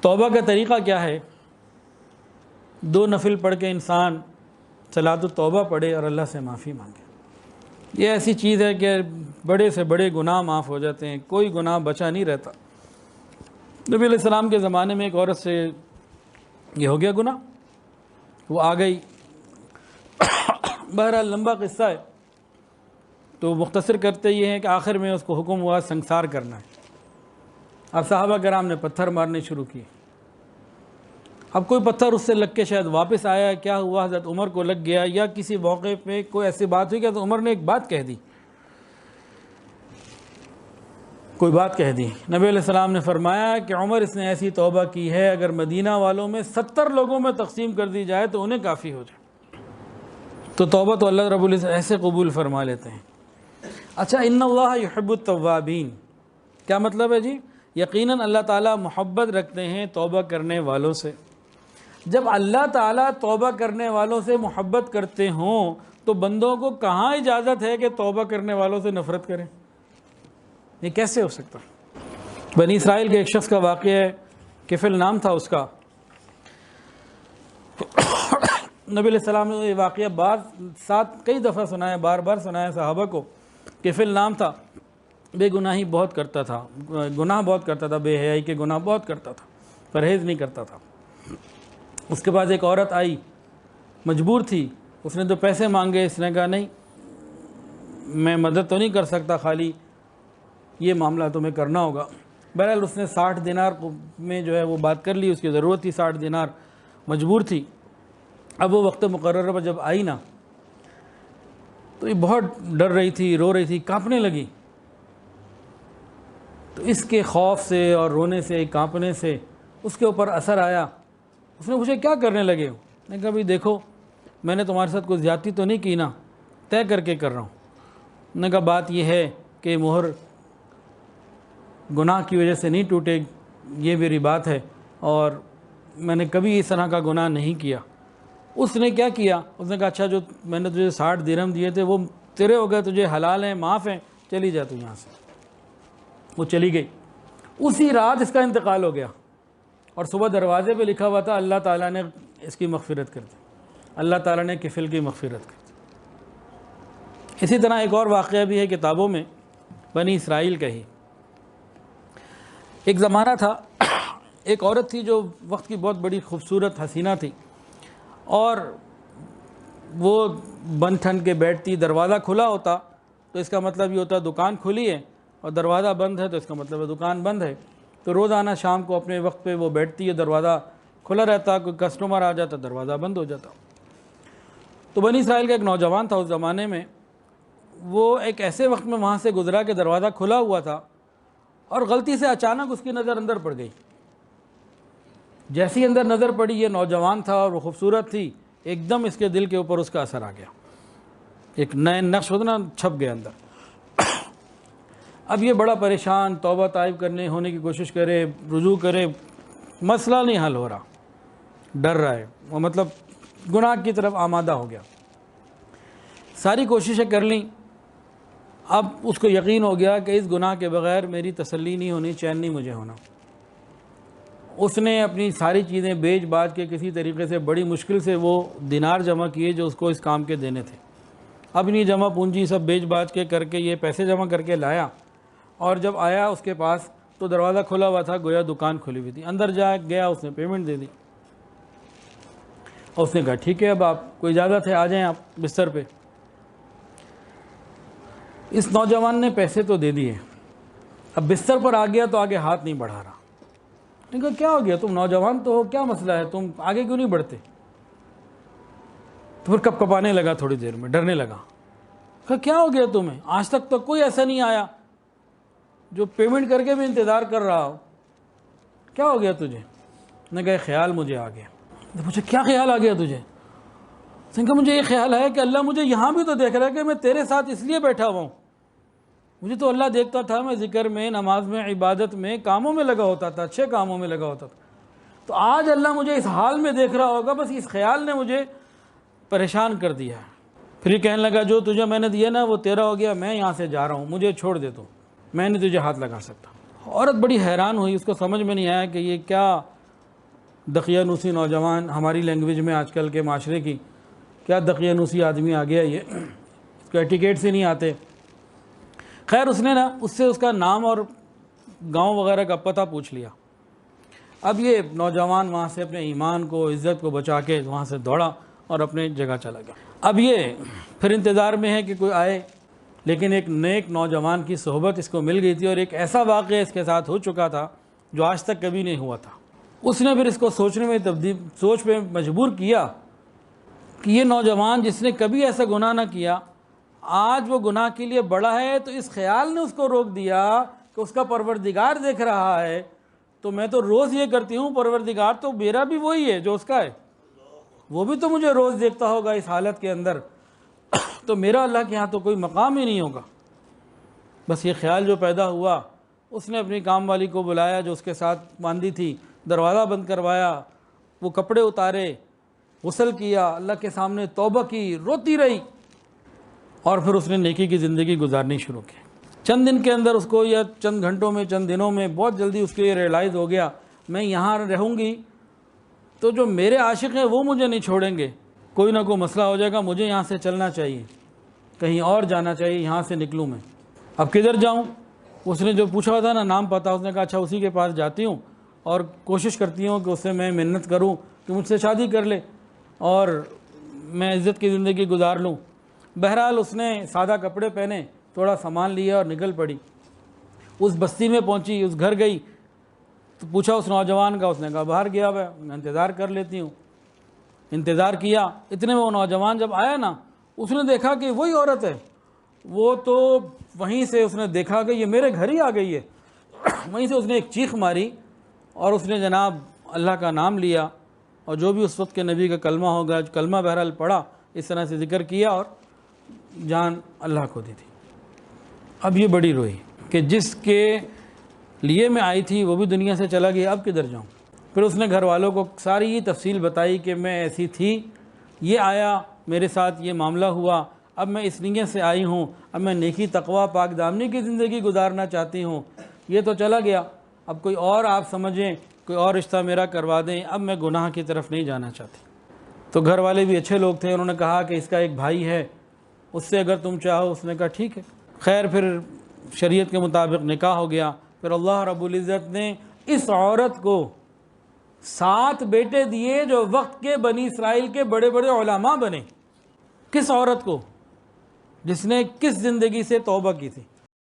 توبہ کا طریقہ کیا ہے؟ 2 نفل پڑھ کے انسان صلاۃ التوبہ پڑھے اور اللہ سے معافی مانگے۔ یہ ایسی چیز ہے کہ بڑے سے بڑے گناہ معاف ہو جاتے ہیں، کوئی گناہ بچا نہیں رہتا۔ نبی علیہ السلام کے زمانے میں ایک عورت سے یہ ہو گیا گناہ، وہ آ گئی، بہرحال لمبا قصہ ہے، تو مختصر کرتے یہ ہیں کہ آخر میں اس کو حکم ہوا سنگسار کرنا ہے۔ اب صحابہ کرام نے پتھر مارنے شروع کیے۔ اب کوئی پتھر اس سے لگ کے شاید واپس آیا، کیا ہوا حضرت عمر کو لگ گیا، یا کسی موقع پہ کوئی ایسی بات ہوئی کہ حضرت عمر نے ایک بات کہہ دی، کوئی بات کہہ دی۔ نبی علیہ السلام نے فرمایا کہ عمر اس نے ایسی توبہ کی ہے، اگر مدینہ والوں میں 70 لوگوں میں تقسیم کر دی جائے تو انہیں کافی ہو جائے۔ تو توبہ تو اللہ رب العزت ایسے قبول فرما لیتے ہیں۔ اچھا، ان اللہ یحب التوابین، کیا مطلب ہے جی؟ یقیناً اللہ تعالیٰ محبت رکھتے ہیں توبہ کرنے والوں سے۔ جب اللہ تعالیٰ توبہ کرنے والوں سے محبت کرتے ہوں تو بندوں کو کہاں اجازت ہے کہ توبہ کرنے والوں سے نفرت کریں؟ یہ کیسے ہو سکتا؟ بنی اسرائیل کے ایک شخص کا واقعہ ہے، کفل نام تھا اس کا۔ نبی علیہ السلام نے یہ واقعہ کئی دفعہ سنایا، بار بار سنایا صحابہ کو۔ کفل نام تھا، بے گناہی بہت کرتا تھا، گناہ بہت کرتا تھا، بے حیائی کے گناہ بہت کرتا تھا، پرہیز نہیں کرتا تھا۔ اس کے بعد ایک عورت آئی، مجبور تھی، اس نے تو پیسے مانگے، اس نے کہا نہیں میں مدد تو نہیں کر سکتا، خالی یہ معاملہ تمہیں کرنا ہوگا۔ بہرحال اس نے 60 دینار میں جو ہے وہ بات کر لی، اس کی ضرورت تھی 60 دینار، مجبور تھی۔ اب وہ وقت مقررہ پر جب آئی نا تو یہ بہت ڈر رہی تھی، رو رہی تھی، کانپنے لگی۔ تو اس کے خوف سے اور رونے سے، کانپنے سے اس کے اوپر اثر آیا۔ اس نے پوچھا کیا کرنے لگے ہو؟ میں نے کہا بھائی دیکھو میں نے تمہارے ساتھ کوئی زیادتی تو نہیں کی نا، طے کر کے کر رہا ہوں۔ میں نے کہا بات یہ ہے کہ مہر گناہ کی وجہ سے نہیں ٹوٹے، یہ میری بات ہے، اور میں نے کبھی اس طرح کا گناہ نہیں کیا۔ اس نے کیا کیا؟ اس نے کہا اچھا جو میں نے تجھے 60 درہم دیے تھے وہ تیرے ہو گئے، تجھے حلال ہیں، معاف ہیں، چلی جا تو یہاں سے۔ وہ چلی گئی۔ اسی رات اس کا انتقال ہو گیا، اور صبح دروازے پہ لکھا ہوا تھا اللہ تعالیٰ نے اس کی مغفرت کر دی، اللہ تعالیٰ نے کفل کی مغفرت کر دی۔ اسی طرح ایک اور واقعہ بھی ہے کتابوں میں، بنی اسرائیل کا ہی۔ ایک زمانہ تھا، ایک عورت تھی جو وقت کی بہت بڑی خوبصورت حسینہ تھی، اور وہ بن ٹھن کے بیٹھتی، دروازہ کھلا ہوتا تو اس کا مطلب یہ ہوتا ہے دکان کھلی ہے، اور دروازہ بند ہے تو اس کا مطلب ہے دکان بند ہے۔ تو روزانہ شام کو اپنے وقت پہ وہ بیٹھتی ہے، دروازہ کھلا رہتا، کوئی کسٹمر آ جاتا دروازہ بند ہو جاتا۔ تو بنی اسرائیل کا ایک نوجوان تھا اس زمانے میں، وہ ایک ایسے وقت میں وہاں سے گزرا کہ دروازہ کھلا ہوا تھا، اور غلطی سے اچانک اس کی نظر اندر پڑ گئی۔ جیسی اندر نظر پڑی، یہ نوجوان تھا اور وہ خوبصورت تھی، ایک دم اس کے دل کے اوپر اس کا اثر آ گیا، ایک نئے نقش ہوتا نا، چھپ گیا اندر۔ اب یہ بڑا پریشان، توبہ طائب کرنے ہونے کی کوشش کرے، رجوع کرے، مسئلہ نہیں حل ہو رہا، ڈر رہا ہے، وہ مطلب گناہ کی طرف آمادہ ہو گیا۔ ساری کوششیں کر لیں، اب اس کو یقین ہو گیا کہ اس گناہ کے بغیر میری تسلی نہیں ہونی، چین نہیں مجھے ہونا۔ اس نے اپنی ساری چیزیں بیچ باچ کے کسی طریقے سے بڑی مشکل سے وہ دینار جمع کیے جو اس کو اس کام کے دینے تھے۔ اپنی جمع پونجی سب بیچ باچ کے کر کے یہ پیسے جمع کر کے لایا، اور جب آیا اس کے پاس تو دروازہ کھلا ہوا تھا، گویا دکان کھلی ہوئی تھی۔ اندر گیا، اس نے پیمنٹ دے دی، اور اس نے کہا ٹھیک ہے اب آپ کو اجازت ہے، آ جائیں آپ بستر پہ۔ اس نوجوان نے پیسے تو دے دیے، اب بستر پر آ گیا تو آگے ہاتھ نہیں بڑھا رہا۔ میں نے کہا کیا ہو گیا، تم نوجوان تو ہو، کیا مسئلہ ہے، تم آگے کیوں نہیں بڑھتے؟ تو پھر کپ کپانے لگا، تھوڑی دیر میں ڈرنے لگا۔ کہا کیا ہو گیا تمہیں، آج تک تو کوئی ایسا نہیں آیا جو پیمنٹ کر کے بھی انتظار کر رہا ہو، کیا ہو گیا تجھے؟ میں نے کہا خیال مجھے آ گیا۔ تو پوچھا کیا خیال آ گیا تجھے؟ اس نے کہا مجھے یہ خیال ہے کہ اللہ مجھے یہاں بھی تو دیکھ رہا ہے کہ میں تیرے ساتھ اس لیے بیٹھا ہوا ہوں۔ مجھے تو اللہ دیکھتا تھا، میں ذکر میں، نماز میں، عبادت میں، کاموں میں لگا ہوتا تھا، اچھے کاموں میں لگا ہوتا تھا، تو آج اللہ مجھے اس حال میں دیکھ رہا ہوگا، بس اس خیال نے مجھے پریشان کر دیا ہے۔ پھر یہ کہنے لگا جو تجھے میں نے دیا نا وہ تیرا ہو گیا، میں یہاں سے جا رہا ہوں، مجھے چھوڑ دے تو، میں نہیں تجھے ہاتھ لگا سکتا۔ عورت بڑی حیران ہوئی، اس کو سمجھ میں نہیں آیا کہ یہ کیا دقیانوسی نوجوان، ہماری لینگویج میں آج کل کے معاشرے کی، کیا دقیانوسی آدمی آ گیا یہ، اس کو ایٹیکیٹ سے نہیں آتے۔ خیر اس نے نا اس سے اس کا نام اور گاؤں وغیرہ کا پتہ پوچھ لیا۔ اب یہ نوجوان وہاں سے اپنے ایمان کو، عزت کو بچا کے وہاں سے دوڑا اور اپنے جگہ چلا گیا۔ اب یہ پھر انتظار میں ہے کہ کوئی آئے، لیکن ایک نیک نوجوان کی صحبت اس کو مل گئی تھی، اور ایک ایسا واقعہ اس کے ساتھ ہو چکا تھا جو آج تک کبھی نہیں ہوا تھا۔ اس نے پھر اس کو سوچنے میں سوچ پہ مجبور کیا کہ یہ نوجوان جس نے کبھی ایسا گناہ نہ کیا، آج وہ گناہ کے لیے بڑا ہے، تو اس خیال نے اس کو روک دیا کہ اس کا پروردگار دیکھ رہا ہے، تو میں تو روز یہ کرتی ہوں، پروردگار تو میرا بھی وہی ہے جو اس کا ہے، وہ بھی تو مجھے روز دیکھتا ہوگا اس حالت کے اندر، تو میرا اللہ کے ہاں تو کوئی مقام ہی نہیں ہوگا۔ بس یہ خیال جو پیدا ہوا، اس نے اپنی کام والی کو بلایا جو اس کے ساتھ باندھی تھی، دروازہ بند کروایا، وہ کپڑے اتارے، غسل کیا، اللہ کے سامنے توبہ کی، روتی رہی، اور پھر اس نے نیکی کی زندگی گزارنی شروع کی۔ چند دن کے اندر اس کو، یا چند گھنٹوں میں، چند دنوں میں، بہت جلدی اس کے یہ ریئلائز ہو گیا، میں یہاں رہوں گی تو جو میرے عاشق ہیں وہ مجھے نہیں چھوڑیں گے، کوئی نہ کوئی مسئلہ ہو جائے گا، مجھے یہاں سے چلنا چاہیے، کہیں اور جانا چاہیے، یہاں سے نکلوں میں، اب کدھر جاؤں؟ اس نے جو پوچھا تھا نا نام پتہ، اس نے کہا اچھا اسی کے پاس جاتی ہوں اور کوشش کرتی ہوں کہ اس سے میں منت کروں کہ مجھ سے شادی کر لے اور میں عزت کی زندگی گزار لوں۔ بہرحال اس نے سادہ کپڑے پہنے، تھوڑا سامان لیا اور نکل پڑی۔ اس بستی میں پہنچی، اس گھر گئی تو پوچھا اس نوجوان کا، اس نے کہا باہر گیا ہوا ہے، میں انتظار کر لیتی ہوں۔ انتظار کیا، اتنے میں وہ نوجوان جب آیا نا، اس نے دیکھا کہ وہی عورت ہے، وہ تو وہیں سے اس نے دیکھا کہ یہ میرے گھر ہی آ گئی ہے، وہیں سے اس نے ایک چیخ ماری اور اس نے جناب اللہ کا نام لیا، اور جو بھی اس وقت کے نبی کا کلمہ ہوگا، کلمہ بہرحال پڑھا، اس طرح سے ذکر کیا اور جان اللہ کو دی تھی۔ اب یہ بڑی روئی کہ جس کے لیے میں آئی تھی وہ بھی دنیا سے چلا گیا، اب کدھر جاؤں؟ پھر اس نے گھر والوں کو ساری یہ تفصیل بتائی کہ میں ایسی تھی، یہ آیا، میرے ساتھ یہ معاملہ ہوا، اب میں اس نیت سے آئی ہوں، اب میں نیکی تقوی پاک دامنی کی زندگی گزارنا چاہتی ہوں، یہ تو چلا گیا، اب کوئی اور آپ سمجھیں، کوئی اور رشتہ میرا کروا دیں، اب میں گناہ کی طرف نہیں جانا چاہتی۔ تو گھر والے بھی اچھے لوگ تھے، انہوں نے کہا کہ اس کا ایک بھائی ہے، اس سے اگر تم چاہو، اس نے کہا ٹھیک ہے۔ خیر پھر شریعت کے مطابق نکاح ہو گیا۔ پھر اللہ رب العزت نے اس عورت کو 7 بیٹے دیے جو وقت کے بنی اسرائیل کے بڑے بڑے علماء بنے۔ کس عورت کو؟ جس نے کس زندگی سے توبہ کی تھی۔